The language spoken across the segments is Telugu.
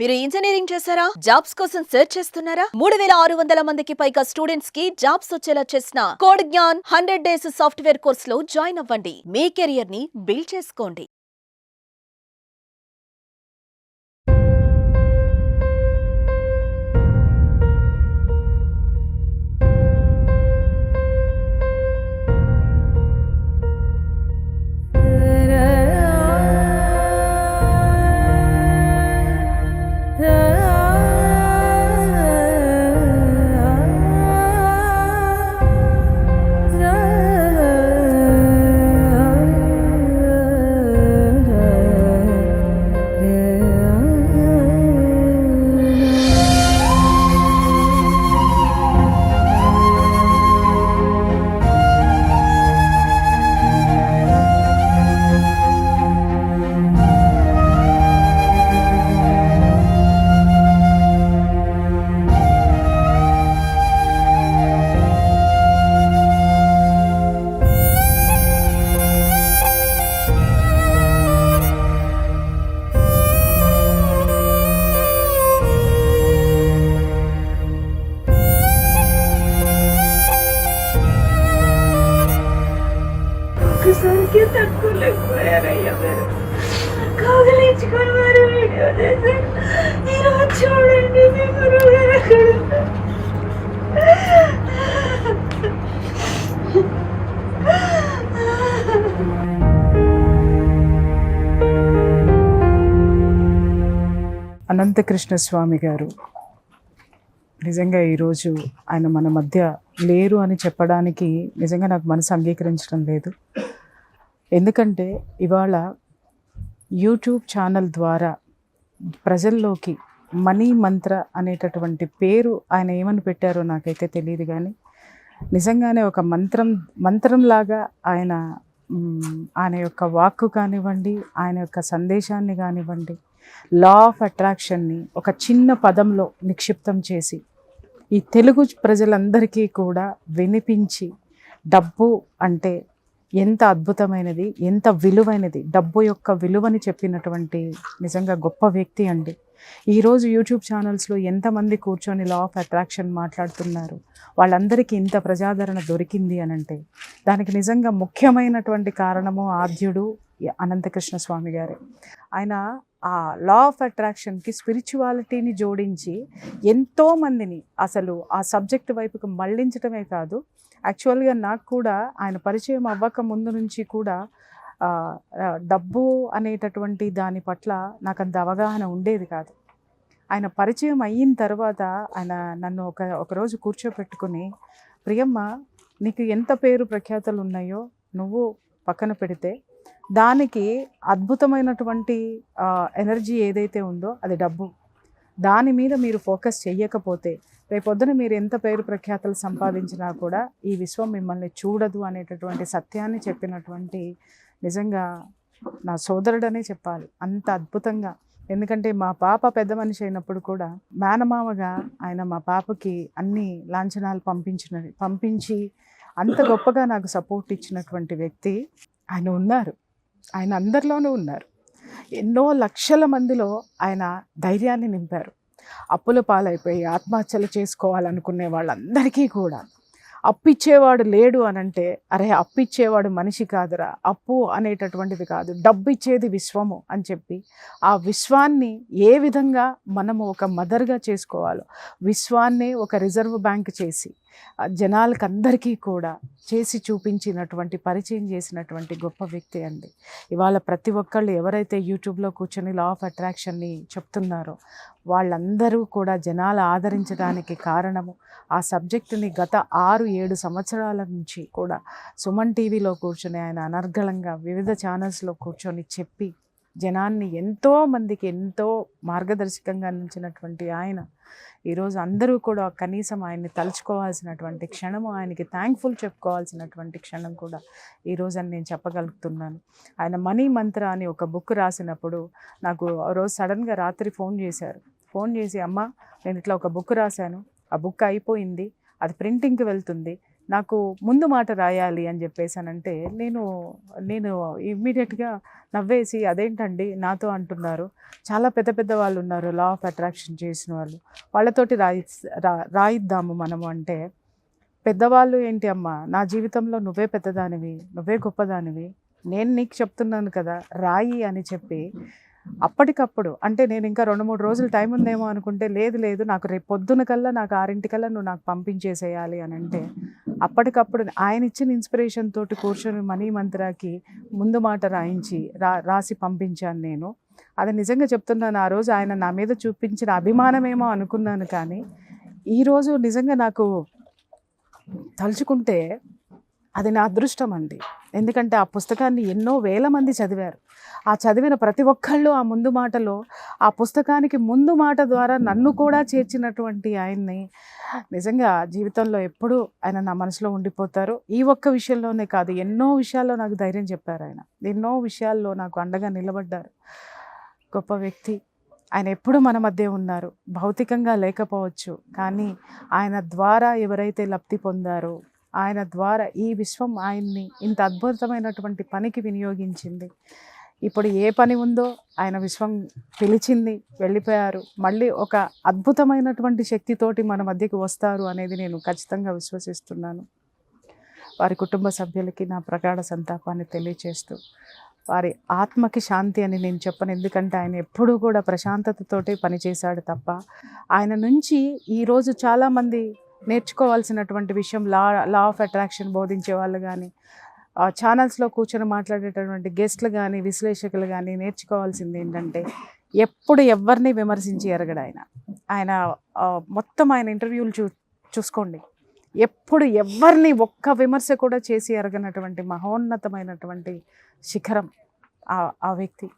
మీరు ఇంజనీరింగ్ చేశారా? జాబ్స్ కోసం సెర్చ్ చేస్తున్నారా? 3600 మందికి పైగా స్టూడెంట్స్ కి జాబ్స్ వచ్చేలా చేసిన code Gyan 100 days software course లో జాయిన్ అవ్వండి. మీ కెరియర్ ని బిల్డ్ చేసుకోండి. ఒక్కసారికి తట్టుకోలేకపోయారయ్యా మీరు. కౌగిలించుకొని మరి వీడియో చేసి ఈరోజు చూడండి మీ గురువు గారు అక్కడ ఉన్నారు. అనంతకృష్ణ స్వామి గారు నిజంగా ఈరోజు ఆయన మన మధ్య లేరు అని చెప్పడానికి నిజంగా నాకు మనసు అంగీకరించడం లేదు. ఎందుకంటే ఇవాళ యూట్యూబ్ ఛానల్ ద్వారా ప్రజల్లోకి మనీ మంత్ర అనేటటువంటి పేరు ఆయన ఏమని పెట్టారో నాకైతే తెలియదు, కానీ నిజంగానే ఒక మంత్రంలాగా ఆయన యొక్క వాక్కు కానివ్వండి, ఆయన యొక్క సందేశాన్ని కానివ్వండి, లా ఆఫ్ అట్రాక్షన్ని ఒక చిన్న పదంలో నిక్షిప్తం చేసి ఈ తెలుగు ప్రజలందరికీ కూడా వినిపించి డబ్బు అంటే ఎంత అద్భుతమైనది, ఎంత విలువైనది, డబ్బు యొక్క విలువని చెప్పినటువంటి నిజంగా గొప్ప వ్యక్తి అండి. ఈరోజు యూట్యూబ్ ఛానల్స్లో ఎంతమంది కూర్చొని లా ఆఫ్ అట్రాక్షన్ మాట్లాడుతున్నారు, వాళ్ళందరికీ ఇంత ప్రజాదరణ దొరికింది అని అంటే దానికి నిజంగా ముఖ్యమైనటువంటి కారణము ఆద్యుడు అనంతకృష్ణ స్వామి గారే. ఆయన ఆ లా ఆఫ్ అట్రాక్షన్కి స్పిరిచువాలిటీని జోడించి ఎంతోమందిని అసలు ఆ సబ్జెక్ట్ వైపుకు మళ్ళించడమే కాదు, యాక్చువల్గా నాకు కూడా ఆయన పరిచయం అవ్వక ముందు నుంచి కూడా డబ్బు అనేటటువంటి దాని పట్ల నాకు అంత అవగాహన ఉండేది కాదు. ఆయన పరిచయం అయిన తర్వాత ఆయన నన్ను ఒకరోజు కూర్చోపెట్టుకుని, ప్రియమ్మ నీకు ఎంత పేరు ప్రఖ్యాతలు ఉన్నాయో నువ్వు పక్కన పెడితే దానికి అద్భుతమైనటువంటి ఎనర్జీ ఏదైతే ఉందో అది డబ్బు. దాని మీద మీరు ఫోకస్ చెయ్యకపోతే రేపొద్దున మీరు ఎంత పేరు ప్రఖ్యాతలు సంపాదించినా కూడా ఈ విశ్వం మిమ్మల్ని చూడదు అనేటటువంటి సత్యాన్ని చెప్పినటువంటి నిజంగా నా సోదరుడనే చెప్పాలి. అంత అద్భుతంగా, ఎందుకంటే మా పాప పెద్ద మనిషి అయినప్పుడు కూడా మేనమామగా ఆయన మా పాపకి అన్ని లాంఛనాలు పంపించి అంత గొప్పగా నాకు సపోర్ట్ ఇచ్చినటువంటి వ్యక్తి ఆయన ఉన్నారు. ఆయన అందరిలోనూ ఉన్నారు. ఎన్నో లక్షల మందిలో ఆయన ధైర్యాన్ని నింపారు. అప్పుల పాలైపోయి ఆత్మహత్యలు చేసుకోవాలనుకునే వాళ్ళందరికీ కూడా అప్పిచ్చేవాడు లేడు అనంటే, అరే అప్పిచ్చేవాడు మనిషి కాదురా, అప్పు అనేటటువంటిది కాదు, డబ్బు ఇచ్చేది విశ్వము అని చెప్పి ఆ విశ్వాన్ని ఏ విధంగా మనము ఒక మదర్గా చేసుకోవాలో, విశ్వాన్నే ఒక రిజర్వ్ బ్యాంక్ చేసి జనాలకు అందరికీ కూడా చేసి చూపించినటువంటి, పరిచయం చేసినటువంటి గొప్ప వ్యక్తి అండి. ఇవాళ ప్రతి ఒక్కళ్ళు ఎవరైతే యూట్యూబ్లో కూర్చొని లా ఆఫ్ అట్రాక్షన్ని చెప్తున్నారో వాళ్ళందరూ కూడా జనాలు ఆదరించడానికి కారణము ఆ సబ్జెక్టుని గత 6-7 సంవత్సరాల నుంచి కూడా సుమన్ టీవీలో కూర్చొని ఆయన అనర్గళంగా వివిధ ఛానల్స్లో కూర్చొని చెప్పి జనాన్ని ఎంతోమందికి ఎంతో మార్గదర్శకంగా నిలిచినటువంటి ఆయన ఈరోజు అందరూ కూడా కనీసం ఆయన్ని తలుచుకోవాల్సినటువంటి క్షణము, ఆయనకి థ్యాంక్ఫుల్ చెప్పుకోవాల్సినటువంటి క్షణం కూడా ఈరోజు అని నేను చెప్పగలుగుతున్నాను. ఆయన మనీ మంత్ర అని ఒక బుక్ రాసినప్పుడు నాకు రోజు సడన్గా రాత్రి ఫోన్ చేసి, అమ్మ నేను ఇట్లా ఒక బుక్ రాశాను, ఆ బుక్ అయిపోయింది, అది ప్రింటింగ్కి వెళ్తుంది, నాకు ముందు మాట రాయాలి అని చెప్పేసానంటే నేను ఇమ్మీడియట్గా నవ్వేసి అదేంటండి నాతో అంటున్నారు, చాలా పెద్ద పెద్ద వాళ్ళు ఉన్నారు లా ఆఫ్ అట్రాక్షన్ చేసిన వాళ్ళు, వాళ్ళతోటి రాయిద్దాము మనము అంటే, పెద్దవాళ్ళు ఏంటి అమ్మా, నా జీవితంలో నువ్వే పెద్దదానివి, నువ్వే గొప్పదానివి, నేను నీకు చెప్తున్నాను కదా రాయి అని చెప్పి అప్పటికప్పుడు, అంటే నేను ఇంకా 2-3 రోజులు టైం ఉందేమో అనుకుంటే, లేదు నాకు రేపు పొద్దున కల్లా నాకు 6 నువ్వు నాకు పంపించేసేయాలి అని అంటే, అప్పటికప్పుడు ఆయన ఇచ్చిన ఇన్స్పిరేషన్ తోటి కూర్చొని మనీ మంత్రాకి ముందు మాట రాసి పంపించాను నేను. అది నిజంగా చెప్తున్నాను, ఆ రోజు ఆయన నా మీద చూపించిన అభిమానమేమో అనుకున్నాను, కానీ ఈరోజు నిజంగా నాకు తలుచుకుంటే అది నా అదృష్టం అండి. ఎందుకంటే ఆ పుస్తకాన్ని ఎన్నో వేల మంది చదివారు. ఆ చదివిన ప్రతి ఒక్కళ్ళు ఆ ముందు మాటలో, ఆ పుస్తకానికి ముందు మాట ద్వారా నన్ను కూడా చేర్చినటువంటి ఆయన్ని నిజంగా జీవితంలో ఎప్పుడూ ఆయన నా మనసులో ఉండిపోతారు. ఈ ఒక్క విషయంలోనే కాదు, ఎన్నో విషయాల్లో నాకు ధైర్యం చెప్పారు ఆయన, ఎన్నో విషయాల్లో నాకు అండగా నిలబడ్డారు. గొప్ప వ్యక్తి ఆయన, ఎప్పుడు మన మధ్య ఉన్నారు. భౌతికంగా లేకపోవచ్చు, కానీ ఆయన ద్వారా ఎవరైతే లబ్ధి పొందారో, ఆయన ద్వారా ఈ విశ్వం ఆయన్ని ఇంత అద్భుతమైనటువంటి పనికి వినియోగించింది. ఇప్పుడు ఏ పని ఉందో ఆయన విశ్వం పిలిచింది, వెళ్ళిపోయారు, మళ్ళీ ఒక అద్భుతమైనటువంటి శక్తితోటి మన మధ్యకి వస్తారు అనేది నేను ఖచ్చితంగా విశ్వసిస్తున్నాను. వారి కుటుంబ సభ్యులకి నా ప్రగాఢ సంతాపాన్ని తెలియచేస్తూ, వారి ఆత్మకి శాంతి అని నేను చెప్పను, ఎందుకంటే ఆయన ఎప్పుడూ కూడా ప్రశాంతతతోటే పనిచేశాడు తప్ప, ఆయన నుంచి ఈరోజు చాలామంది నేర్చుకోవాల్సినటువంటి విషయం, లా ఆఫ్ అట్రాక్షన్ బోధించే వాళ్ళు కానీ, ఛానల్స్లో కూర్చొని మాట్లాడేటటువంటి గెస్ట్లు కానీ, విశ్లేషకులు కానీ నేర్చుకోవాల్సింది ఏంటంటే, ఎప్పుడు ఎవరిని విమర్శించి ఎరగడు ఆయన మొత్తం ఆయన ఇంటర్వ్యూలు చూసుకోండి, ఎప్పుడు ఎవరిని ఒక్క విమర్శ కూడా చేసి ఎరగనటువంటి మహోన్నతమైనటువంటి శిఖరం ఆ వ్యక్తి.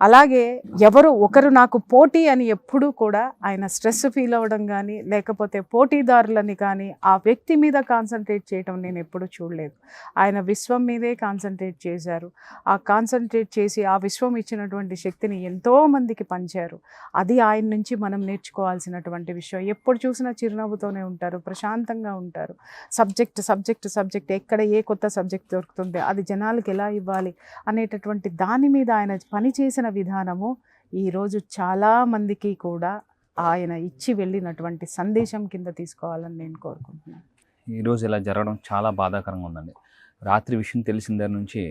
అలాగే ఎవరు ఒకరు నాకు పోటీ అని ఎప్పుడూ కూడా ఆయన స్ట్రెస్ ఫీల్ అవ్వడం కానీ, లేకపోతే పోటీదారులని కానీ ఆ వ్యక్తి మీద కాన్సన్ట్రేట్ చేయడం నేను ఎప్పుడూ చూడలేదు. ఆయన విశ్వం మీదే కాన్సన్ట్రేట్ చేశారు. ఆ కాన్సన్ట్రేట్ చేసి ఆ విశ్వం ఇచ్చినటువంటి శక్తిని ఎంతోమందికి పంచారు. అది ఆయన నుంచి మనం నేర్చుకోవాల్సినటువంటి విషయం. ఎప్పుడు చూసినా చిరునవ్వుతోనే ఉంటారు, ప్రశాంతంగా ఉంటారు. సబ్జెక్ట్ ఎక్కడ ఏ కొత్త సబ్జెక్ట్ దొరుకుతుంది, అది జనాలకు ఎలా ఇవ్వాలి అనేటటువంటి దాని మీద ఆయన పనిచేసిన విధానము ఈరోజు చాలామందికి కూడా ఆయన ఇచ్చి వెళ్ళినటువంటి సందేశం కింద తీసుకోవాలని నేను కోరుకుంటున్నాను. ఈరోజు ఇలా జరగడం చాలా బాధాకరంగా ఉందండి. రాత్రి విషయం తెలిసిన దగ్గర నుంచి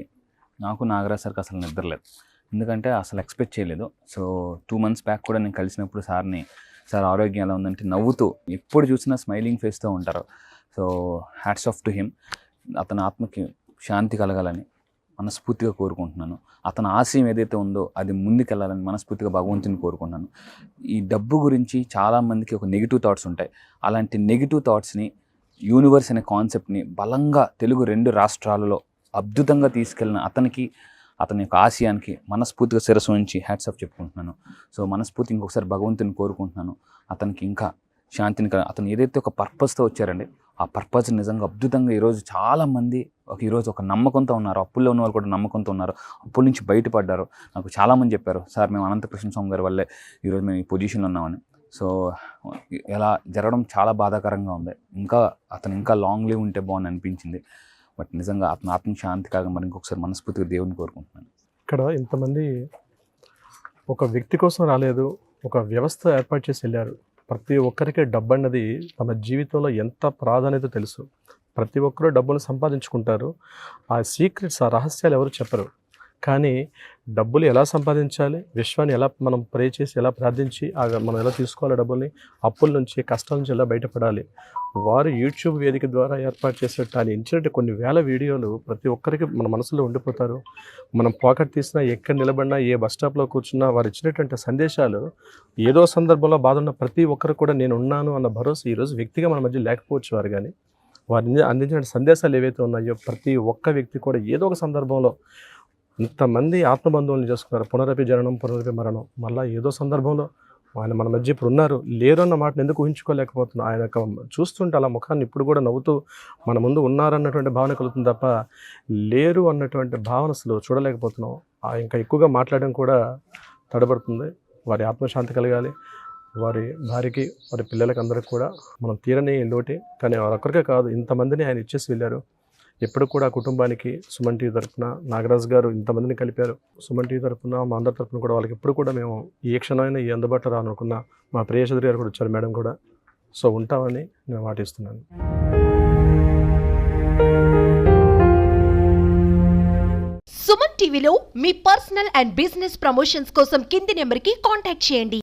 నాకు నాగరాజ్ సార్కి అసలు నిద్రలేదు, ఎందుకంటే అసలు ఎక్స్పెక్ట్ చేయలేదు. సో 2 months బ్యాక్ కూడా నేను కలిసినప్పుడు సార్ని, సార్ ఆరోగ్యం ఎలా ఉందంటే నవ్వుతూ, ఎప్పుడు చూసినా స్మైలింగ్ ఫేస్తో ఉంటారు. So hats off to him. అతని ఆత్మకి శాంతి కలగాలని మనస్ఫూర్తిగా కోరుకుంటున్నాను. అతని ఆశయం ఏదైతే ఉందో అది ముందుకెళ్ళాలని మనస్ఫూర్తిగా భగవంతుని కోరుకుంటున్నాను. ఈ డబ్బు గురించి చాలామందికి ఒక నెగిటివ్ థాట్స్ ఉంటాయి. అలాంటి నెగిటివ్ థాట్స్ని, యూనివర్స్ అనే కాన్సెప్ట్ని బలంగా తెలుగు 2 రాష్ట్రాలలో అద్భుతంగా తీసుకెళ్ళిన అతనికి, అతని యొక్క ఆశయానికి మనస్ఫూర్తిగా శిరస్సు నుంచి హ్యాట్స్ ఆఫ్ చెప్పుకుంటున్నాను. సో మనస్ఫూర్తి ఇంకొకసారి భగవంతుని కోరుకుంటున్నాను, అతనికి ఇంకా శాంతిని. అతను ఏదైతే ఒక పర్పస్తో వచ్చారండి, ఆ పర్పస్ నిజంగా అద్భుతంగా ఈరోజు చాలామంది ఈరోజు ఒక నమ్మకంతో ఉన్నారు. అప్పుల్లో ఉన్న వాళ్ళు కూడా నమ్మకంతో ఉన్నారు, అప్పుల నుంచి బయటపడ్డారు. నాకు చాలామంది చెప్పారు, సార్ మేము అనంతకృష్ణ స్వామి గారి వల్లే ఈరోజు మేము ఈ పొజిషన్లో ఉన్నామని. సో ఇలా జరగడం చాలా బాధాకరంగా ఉంది. అతను ఇంకా లాంగ్ లీవ్ ఉంటే బాగుంది అనిపించింది. బట్ నిజంగా అతను ఆత్మ శాంతి కాగా మరి ఇంకొకసారి మనస్ఫూర్తిగా దేవుని కోరుకుంటున్నాను. ఇక్కడ ఇంతమంది ఒక వ్యక్తి కోసం రాలేదు, ఒక వ్యవస్థ ఏర్పాటు చేసి వెళ్ళారు. ప్రతి ఒక్కరికి డబ్బు అన్నది తమ జీవితంలో ఎంత ప్రాధాన్యత తెలుసు. ప్రతి ఒక్కరూ డబ్బులు సంపాదించుకుంటారు. ఆ సీక్రెట్స్, ఆ రహస్యాలు ఎవరు చెప్పరు. కానీ డబ్బులు ఎలా సంపాదించాలి, విశ్వాన్ని ఎలా మనం ప్రే చేసి ఎలా ప్రార్థించి మనం ఎలా తీసుకోవాలి డబ్బుల్ని, అప్పుల నుంచి కష్టాల నుంచి ఎలా బయటపడాలి, వారు యూట్యూబ్ వేదిక ద్వారా ఏర్పాటు చేసేట్టు ఆయన ఇచ్చినట్టు కొన్ని వేల వీడియోలు ప్రతి ఒక్కరికి మన మనసులో ఉండిపోతారు. మనం పాకెట్ తీసినా, ఎక్కడ నిలబడినా, ఏ బస్ స్టాప్లో కూర్చున్నా వారు ఇచ్చినటువంటి సందేశాలు ఏదో సందర్భంలో బాధ ఉన్న ప్రతి ఒక్కరు కూడా నేను ఉన్నాను అన్న భరోసా ఈరోజు వ్యక్తిగా మన మధ్య లేకపోవచ్చు వారు, కానీ వారి అందించిన సందేశాలు ఏవైతే ఉన్నాయో ప్రతి ఒక్క వ్యక్తి కూడా ఏదో ఒక సందర్భంలో ఇంతమంది ఆత్మబంధువులను చేసుకున్నారు. పునరపి జననం, పునరపి మరణం. మళ్ళీ ఏదో సందర్భంలో ఆయన మన మధ్య ఇప్పుడు ఉన్నారు, లేరు అన్న మాటను ఎందుకు ఊహించుకోలేకపోతున్నాం. ఆయన చూస్తుంటే అలా ముఖాన్ని ఇప్పుడు కూడా నవ్వుతూ మన ముందు ఉన్నారన్నటువంటి భావన కలుగుతుంది తప్ప లేరు అన్నటువంటి భావన అసలు చూడలేకపోతున్నాం. ఇంకా ఎక్కువగా మాట్లాడడం కూడా తడబడుతుంది. వారి ఆత్మశాంతి కలగాలి. వారి భార్యకి వారి పిల్లలకి అందరికి కూడా మనం తీరని లోటే. కానీ వారొక్కరికే కాదు, ఇంతమందిని ఆయన ఇచ్చేసి వెళ్ళారు. ఎప్పుడు కూడా కుటుంబానికి సుమన్ టీవీ తరఫున నాగరాజు గారు ఇంతమందిని కలిపారు. సుమన్ టీవీ తరఫున మా అందరి తరఫున కూడా వాళ్ళకి ఎప్పుడు కూడా మేము ఏ క్షణమైనా ఈ అందుబాటులో రానుకున్న మా ప్రియచౌదరి గారు కూడా వచ్చారు, మేడం కూడా. సో ఉంటామని నేను మాటిస్తున్నాను. సుమన్ టీవీలో మీ పర్సనల్ అండ్ బిజినెస్ ప్రమోషన్స్ కోసం కింది నెంబర్కి కాంటాక్ట్ చేయండి.